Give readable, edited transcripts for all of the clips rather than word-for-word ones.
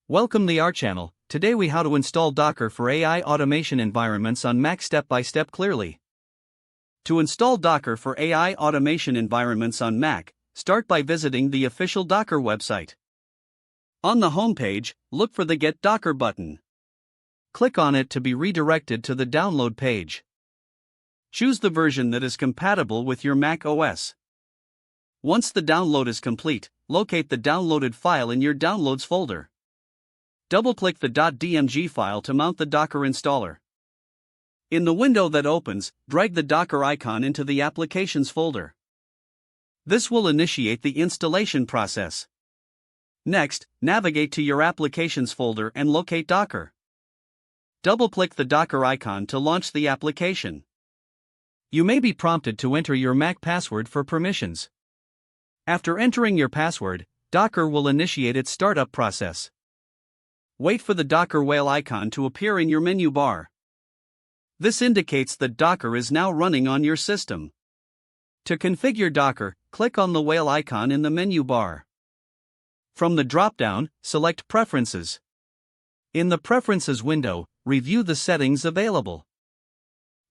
Welcome to our channel. Today we how to install Docker for AI automation environments on Mac step by step clearly. To install Docker for AI automation environments on Mac, start by visiting the official Docker website. On the home page, look for the Get Docker button. Click on it to be redirected to the download page. Choose the version that is compatible with your Mac OS. Once the download is complete, locate the downloaded file in your Downloads folder. Double-click the .dmg file to mount the Docker installer. In the window that opens, drag the Docker icon into the Applications folder. This will initiate the installation process. Next, navigate to your Applications folder and locate Docker. Double-click the Docker icon to launch the application. You may be prompted to enter your Mac password for permissions. After entering your password, Docker will initiate its startup process. Wait for the Docker whale icon to appear in your menu bar. This indicates that Docker is now running on your system. To configure Docker, click on the whale icon in the menu bar. From the drop-down, select Preferences. In the Preferences window, review the settings available.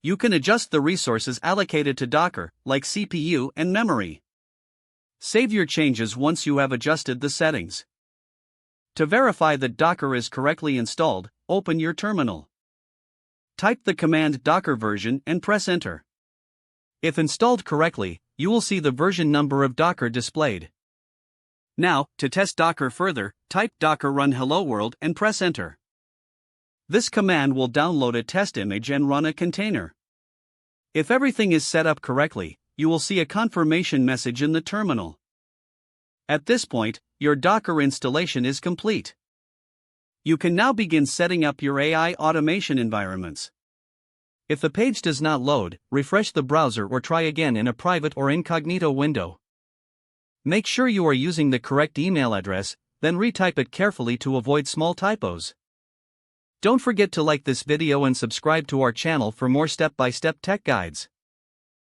You can adjust the resources allocated to Docker, like CPU and memory. Save your changes once you have adjusted the settings. To verify that Docker is correctly installed, open your terminal. Type the command Docker version and press Enter. If installed correctly, you will see the version number of Docker displayed. Now, to test Docker further, type Docker run hello world and press Enter. This command will download a test image and run a container. If everything is set up correctly, you will see a confirmation message in the terminal. At this point, your Docker installation is complete. You can now begin setting up your AI automation environments. If the page does not load, refresh the browser or try again in a private or incognito window. Make sure you are using the correct email address, then retype it carefully to avoid small typos. Don't forget to like this video and subscribe to our channel for more step-by-step tech guides.